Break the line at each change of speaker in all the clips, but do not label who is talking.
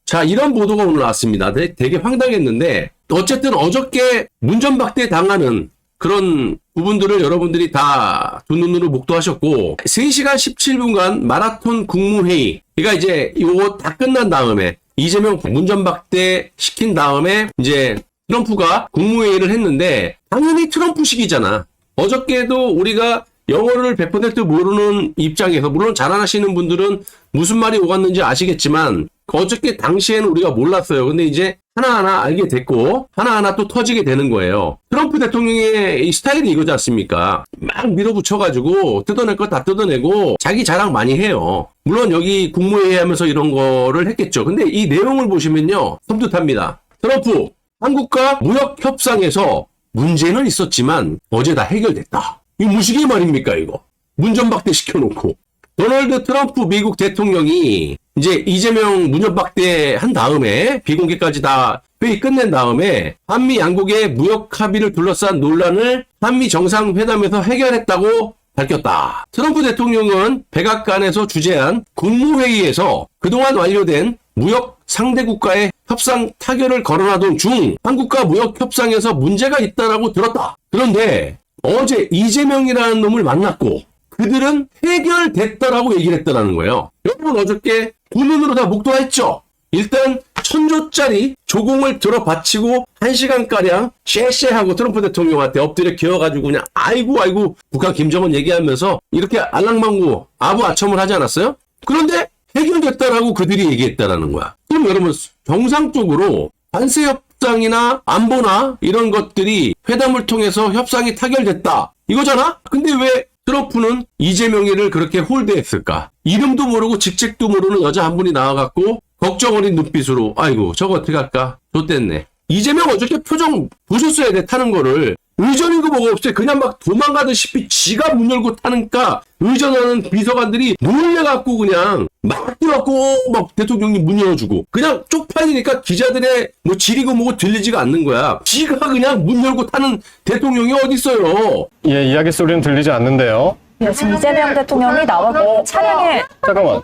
자, 이런 보도가 오늘 나왔습니다. 되게 황당했는데 어쨌든 어저께 문전박대 당하는 그런 부분들을 여러분들이 다 두 눈으로 목도하셨고 3시간 17분간 마라톤 국무회의 그러니까 이제 이거 다 끝난 다음에 이재명 문전박대 시킨 다음에 이제 트럼프가 국무회의를 했는데 당연히 트럼프식이잖아. 어저께도 우리가 영어를 100% 모르는 입장에서 물론 잘 아시는 분들은 무슨 말이 오갔는지 아시겠지만 어저께 당시에는 우리가 몰랐어요. 근데 이제 하나하나 알게 됐고 하나하나 또 터지게 되는 거예요. 트럼프 대통령의 이 스타일이 이거지 않습니까? 막 밀어붙여가지고 뜯어낼 거 다 뜯어내고 자기 자랑 많이 해요. 물론 여기 국무회의 하면서 이런 거를 했겠죠. 근데 이 내용을 보시면요. 섬뜩합니다. 트럼프, 한국과 무역협상에서 문제는 있었지만 어제 다 해결됐다. 이거 무식의 말입니까 이거? 문전박대 시켜놓고. 도널드 트럼프 미국 대통령이 이제 이재명 문전박대 한 다음에 비공개까지 다 회의 끝낸 다음에 한미 양국의 무역 합의를 둘러싼 논란을 한미 정상회담에서 해결했다고 밝혔다. 트럼프 대통령은 백악관에서 주재한 국무회의에서 그동안 완료된 무역 상대 국가의 협상 타결을 거론하던 중 한국과 무역 협상에서 문제가 있다라고 들었다. 그런데 어제 이재명이라는 놈을 만났고 그들은 해결됐다라고 얘기를 했다라는 거예요. 여러분 어저께 두 눈으로 다 목도했죠. 일단 1000조짜리 조공을 들어 바치고 1시간가량 쉐쉐하고 트럼프 대통령한테 엎드려 기어가지고 그냥 아이고 북한 김정은 얘기하면서 이렇게 알랑망구 아부아첨을 하지 않았어요? 그런데 해결됐다라고 그들이 얘기했다라는 거야. 그럼 여러분 정상적으로 관세 협상이나 안보나 이런 것들이 회담을 통해서 협상이 타결됐다 이거잖아? 근데 왜 트럼프는 이재명이를 그렇게 홀대했을까? 이름도 모르고 직책도 모르는 여자 한 분이 나와갖고 걱정 어린 눈빛으로 아이고 저거 어떻게 할까? 좋댔네. 이재명 어저께 표정 보셨어야 돼 타는 거를. 의전이고 뭐가 없어요. 그냥 막 도망가듯이 지가 문 열고 타니까 의전하는 비서관들이 놀래갖고 그냥 막 뛰어갖고 막 대통령님 문 열어주고 그냥 쪽팔리니까 기자들의 뭐 지리고 뭐고 들리지가 않는 거야. 지가 그냥 문 열고 타는 대통령이 어딨어요.
예, 이야기 소리는 들리지 않는데요.
네, 지금 이재명 대통령이 나와서 차량에
잠깐만.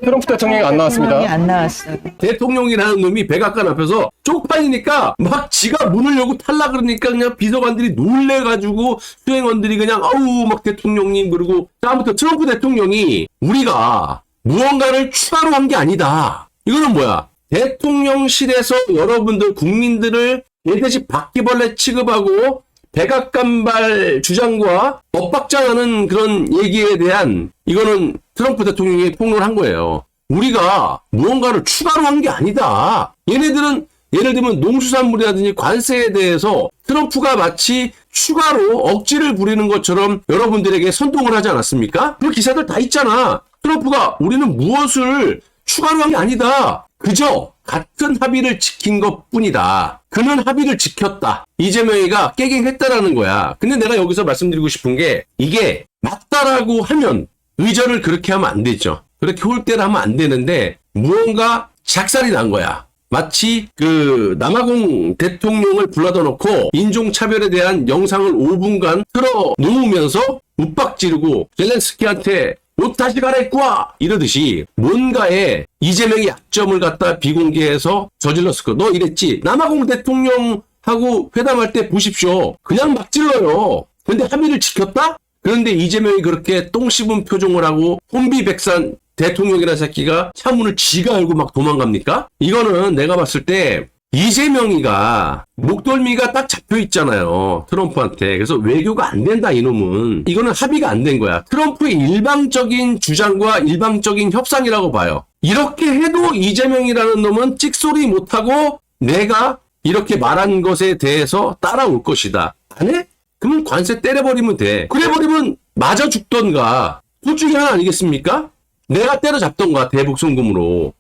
트럼프 대통령이 안 나왔습니다.
안 나왔어요.
대통령이라는 놈이 백악관 앞에서 쪽팔리니까 막 지가 문을 열고 탈라 그러니까 그냥 비서관들이 놀래가지고 수행원들이 그냥 아우 막 대통령님 그러고 아무튼 트럼프 대통령이 우리가 무언가를 추가로 한 게 아니다. 이거는 뭐야? 대통령실에서 여러분들 국민들을 개돼지 바퀴벌레 취급하고 백악관발 주장과 엇박자하는 그런 얘기에 대한 이거는 트럼프 대통령이 폭로한 거예요. 우리가 무언가를 추가로 한 게 아니다. 얘네들은 예를 들면 농수산물이라든지 관세에 대해서 트럼프가 마치 추가로 억지를 부리는 것처럼 여러분들에게 선동을 하지 않았습니까? 그 기사들 다 있잖아. 트럼프가 우리는 무엇을 추가로 한 게 아니다. 그저 같은 합의를 지킨 것뿐이다. 그는 합의를 지켰다. 이재명이가 깨갱했다라는 거야. 근데 내가 여기서 말씀드리고 싶은 게 이게 맞다라고 하면 의전을 그렇게 하면 안 되죠. 그렇게 홀대를 하면 안 되는데 무언가 작살이 난 거야. 마치 그 남아공 대통령을 불러다 놓고 인종차별에 대한 영상을 5분간 틀어 놓으면서 윽박지르고 젤렌스키한테 옷 다시 갈아입고 와! 이러듯이 뭔가에 이재명이 약점을 갖다 비공개해서 저질렀을 거. 너 이랬지? 남아공 대통령하고 회담할 때 보십시오. 그냥 막 찔러요. 근데 합의를 지켰다? 그런데 이재명이 그렇게 똥 씹은 표정을 하고 혼비백산 대통령이라는 새끼가 차문을 지가 열고 막 도망갑니까? 이거는 내가 봤을 때 이재명이가 목덜미가 딱 잡혀 있잖아요. 트럼프한테. 그래서 외교가 안 된다 이놈은. 이거는 합의가 안 된 거야. 트럼프의 일방적인 주장과 일방적인 협상이라고 봐요. 이렇게 해도 이재명이라는 놈은 찍소리 못하고 내가 이렇게 말한 것에 대해서 따라올 것이다. 안 해? 그러면 관세 때려버리면 돼. 그래버리면 맞아 죽던가. 둘 중에 하나 아니겠습니까? 내가 때려잡던가 대북송금으로.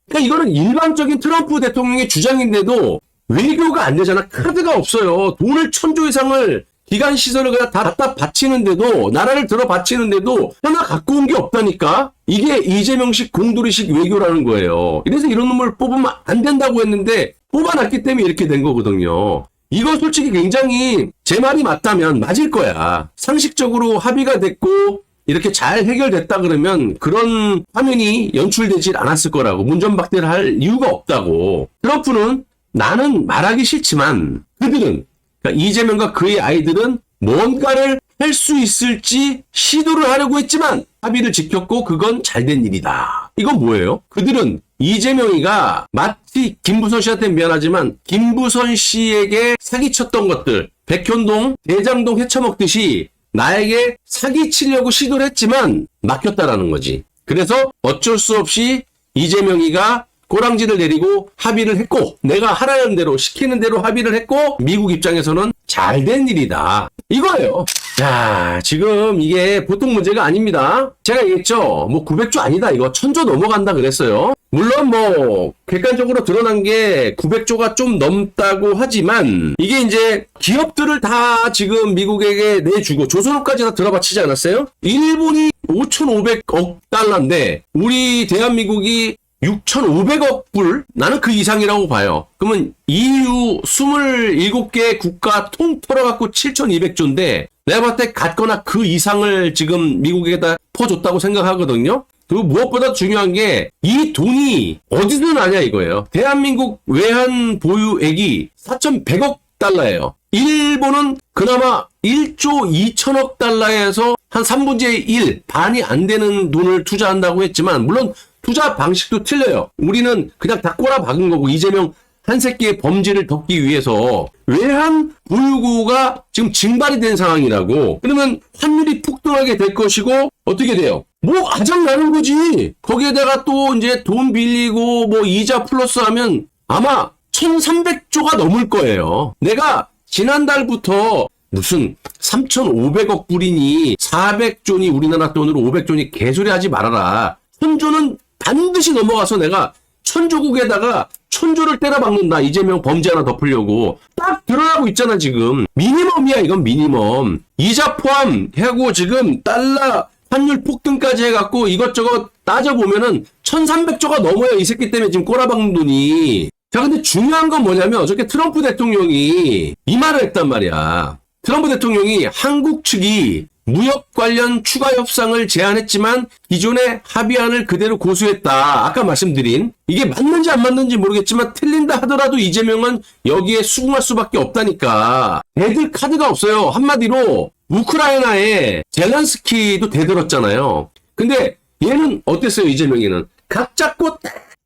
그러니까 이거는 일반적인 트럼프 대통령의 주장인데도 외교가 안 되잖아. 카드가 없어요. 돈을 1000조 이상을 기간 시설을 그냥 다 갖다 바치는데도 나라를 들어 바치는데도 하나 갖고 온 게 없다니까. 이게 이재명식 공돌이식 외교라는 거예요. 이래서 이런 놈을 뽑으면 안 된다고 했는데 뽑아놨기 때문에 이렇게 된 거거든요. 이거 솔직히 굉장히 제 말이 맞다면 맞을 거야. 상식적으로 합의가 됐고 이렇게 잘 해결됐다 그러면 그런 화면이 연출되질 않았을 거라고. 문전박대를 할 이유가 없다고. 트럼프는 나는 말하기 싫지만 그들은, 그러니까 이재명과 그의 아이들은 뭔가를 할 수 있을지 시도를 하려고 했지만 합의를 지켰고 그건 잘된 일이다. 이건 뭐예요? 그들은 이재명이가 마치 김부선 씨한테 미안하지만 김부선 씨에게 사기쳤던 것들, 백현동, 대장동 헤쳐먹듯이 나에게 사기치려고 시도를 했지만 막혔다라는 거지. 그래서 어쩔 수 없이 이재명이가 꼬랑지를 내리고 합의를 했고, 내가 하라는 대로 시키는 대로 합의를 했고, 미국 입장에서는 잘된 일이다. 이거예요. 자, 지금 이게 보통 문제가 아닙니다. 제가 얘기했죠. 뭐 900조 아니다. 이거 1000조 넘어간다 그랬어요. 물론 뭐 객관적으로 드러난 게 900조가 좀 넘다고 하지만 이게 이제 기업들을 다 지금 미국에게 내주고 조선업까지 다 들어바치지 않았어요? 일본이 5,500억 달러인데 우리 대한민국이 6,500억 불? 나는 그 이상이라고 봐요. 그러면 EU 27개 국가 통틀어 갖고 7,200조인데 내가 봤을 때 같거나 그 이상을 지금 미국에다 퍼줬다고 생각하거든요. 그리고 무엇보다 중요한 게 이 돈이 어디서 나냐 이거예요. 대한민국 외환 보유액이 4,100억 달러예요. 일본은 그나마 1조 2천억 달러에서 한 3분의 1, 반이 안 되는 돈을 투자한다고 했지만 물론 투자 방식도 틀려요. 우리는 그냥 다 꼬라박은 거고 이재명 한 새끼의 범죄를 덮기 위해서 외환 보유고가 지금 증발이 된 상황이라고. 그러면 환율이 폭등하게 될 것이고 어떻게 돼요? 뭐 아작나는 거지. 거기에다가 또 이제 돈 빌리고 뭐 이자 플러스 하면 아마 1,300조가 넘을 거예요. 내가 지난달부터 무슨 3,500억 불이니 400조니 우리나라 돈으로 500조니 개소리 하지 말아라. 1,000조는 반드시 넘어가서 내가 천조국에다가 1,000조를 때려박는다. 이재명 범죄 하나 덮으려고. 딱 드러나고 있잖아 지금. 미니멈이야 이건 미니멈. 이자 포함하고 지금 달러 환율 폭등까지 해갖고 이것저것 따져보면은 1,300조가 넘어요. 이 새끼 때문에 지금 꼬라박는 돈이. 자 근데 중요한 건 뭐냐면 어저께 트럼프 대통령이 이 말을 했단 말이야. 트럼프 대통령이 한국 측이 무역 관련 추가 협상을 제안했지만 기존의 합의안을 그대로 고수했다. 아까 말씀드린 이게 맞는지 안 맞는지 모르겠지만 틀린다 하더라도 이재명은 여기에 수긍할 수밖에 없다니까. 애들 카드가 없어요. 한마디로 우크라이나에 젤란스키도 대들었잖아요. 근데 얘는 어땠어요? 이재명이는 각 잡고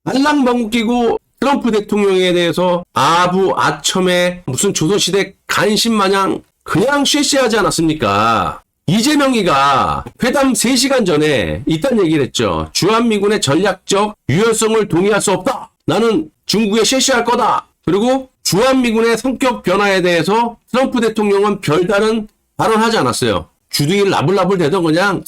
알랑방구 끼고 트럼프 대통령에 대해서 아부 아첨에 무슨 조선시대 간신 마냥 그냥 쉐쉐하지 않았습니까? 이재명이가 회담 3시간 전에 이딴 얘기를 했죠. 주한미군의 전략적 유효성을 동의할 수 없다. 나는 중국에 쉐쉐할 거다. 그리고 주한미군의 성격 변화에 대해서 트럼프 대통령은 별다른 발언하지 않았어요. 주둥이를 나불나불 대던 그냥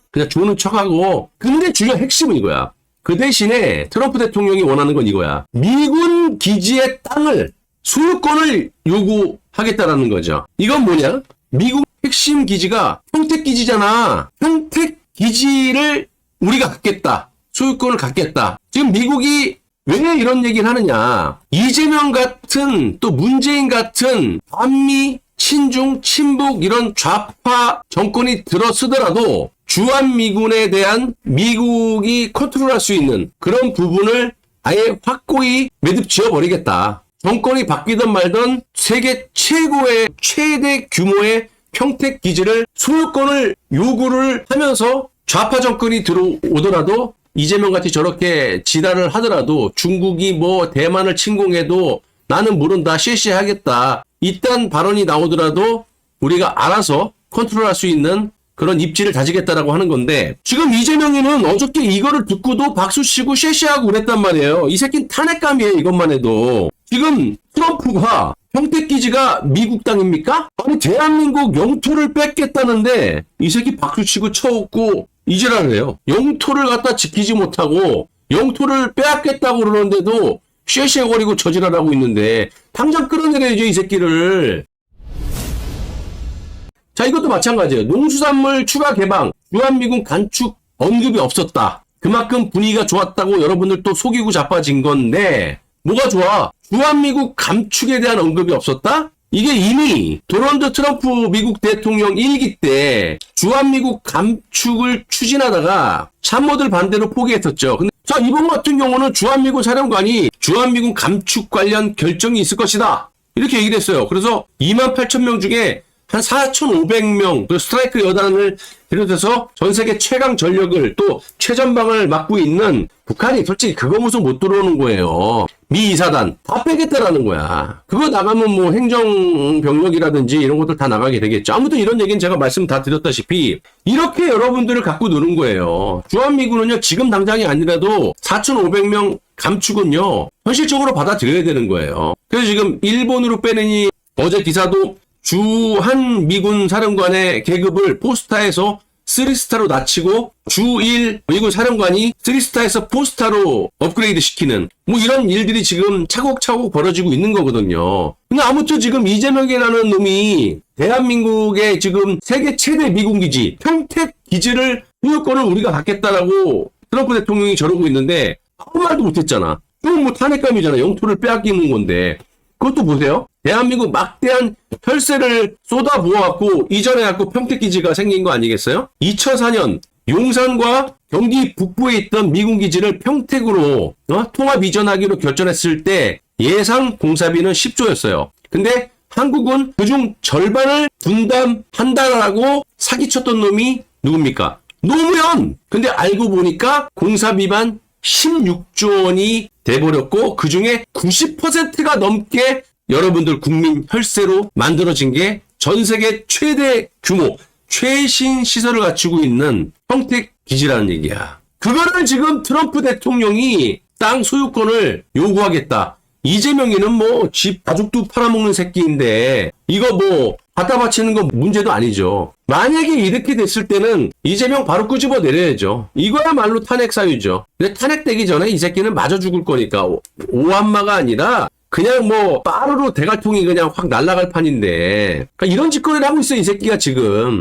그냥 조는 척하고. 근데 주요 핵심은 이거야. 그 대신에 트럼프 대통령이 원하는 건 이거야. 미군 기지의 땅을 소유권을 요구하겠다라는 거죠. 이건 뭐냐? 미국 핵심 기지가 평택기지잖아. 평택기지를 우리가 갖겠다. 소유권을 갖겠다. 지금 미국이 왜 이런 얘기를 하느냐. 이재명 같은 또 문재인 같은 반미, 친중, 친북 이런 좌파 정권이 들어서더라도 주한미군에 대한 미국이 컨트롤할 수 있는 그런 부분을 아예 확고히 매듭 지어버리겠다. 정권이 바뀌든 말든 세계 최고의 최대 규모의 평택 기지를 소유권을 요구를 하면서 좌파 정권이 들어오더라도 이재명같이 저렇게 지랄을 하더라도 중국이 뭐 대만을 침공해도 나는 모른다 실시하겠다. 이딴 발언이 나오더라도 우리가 알아서 컨트롤할 수 있는 그런 입지를 다지겠다라고 하는 건데 지금 이재명이는 어저께 이거를 듣고도 박수치고 쉐쉐하고 그랬단 말이에요. 이 새끼는 탄핵감이에요. 이것만 해도. 지금 트럼프가 평택기지가 미국 땅입니까? 아니 대한민국 영토를 뺏겠다는데 이 새끼 박수치고 쳐웃고 이지랄을 해요. 영토를 갖다 지키지 못하고 영토를 빼앗겠다고 그러는데도 쉐쉐거리고 저지랄하고 있는데 당장 끌어내려야죠 이 새끼를. 자 이것도 마찬가지예요. 농수산물 추가 개방, 주한미군 간축 언급이 없었다. 그만큼 분위기가 좋았다고 여러분들 또 속이고 자빠진 건데 뭐가 좋아? 주한미국 감축에 대한 언급이 없었다? 이게 이미 도널드 트럼프 미국 대통령 1기 때 주한미군 감축을 추진하다가 참모들 반대로 포기했었죠. 근데 자, 이번 같은 경우는 주한미군 사령관이 주한미군 감축 관련 결정이 있을 것이다. 이렇게 얘기를 했어요. 그래서 28,000명 중에 한 4,500명 그 스트라이크 여단을 비롯해서 전 세계 최강 전력을 또 최전방을 맡고 있는 북한이 솔직히 그거 무슨 못 들어오는 거예요. 미 2사단 다 빼겠다라는 거야. 그거 나가면 뭐 행정병력이라든지 이런 것들 다 나가게 되겠죠. 아무튼 이런 얘기는 제가 말씀 다 드렸다시피 이렇게 여러분들을 갖고 노는 거예요. 주한미군은요 지금 당장이 아니라도 4,500명 감축은요 현실적으로 받아들여야 되는 거예요. 그래서 지금 일본으로 빼내니 어제 기사도 주한 미군 사령관의 계급을 4스타에서 3스타로 낮추고 주1 미군 사령관이 3스타에서 4스타로 업그레이드 시키는 뭐 이런 일들이 지금 차곡차곡 벌어지고 있는 거거든요. 근데 아무튼 지금 이재명이라는 놈이 대한민국의 지금 세계 최대 미군 기지 평택 기지를 소유권을 우리가 갖겠다라고 트럼프 대통령이 저러고 있는데 아무 말도 못했잖아. 또 뭐 탄핵감이잖아. 영토를 빼앗기는 건데. 그것도 보세요. 대한민국 막대한 혈세를 쏟아부어갖고 이전해갖고 평택기지가 생긴 거 아니겠어요? 2004년 용산과 경기 북부에 있던 미군 기지를 평택으로 통합 이전하기로 결정했을 때 예상 공사비는 10조였어요. 근데 한국은 그중 절반을 분담한다라고 사기쳤던 놈이 누굽니까? 노무현! 근데 알고 보니까 공사비만 16조 원이 돼버렸고 그중에 90%가 넘게 여러분들 국민 혈세로 만들어진 게 전 세계 최대 규모 최신 시설을 갖추고 있는 평택 기지라는 얘기야. 그거를 지금 트럼프 대통령이 땅 소유권을 요구하겠다. 이재명이는 뭐 집 가죽도 팔아먹는 새끼인데 이거 뭐 갖다 바치는 건 문제도 아니죠. 만약에 이렇게 됐을 때는 이재명 바로 끄집어 내려야죠. 이거야말로 탄핵 사유죠. 근데 탄핵되기 전에 이 새끼는 맞아 죽을 거니까 오한마가 아니라 그냥 뭐 빠르로 대갈통이 그냥 확 날아갈 판인데 그러니까 이런 짓거리를 하고 있어 이 새끼가 지금.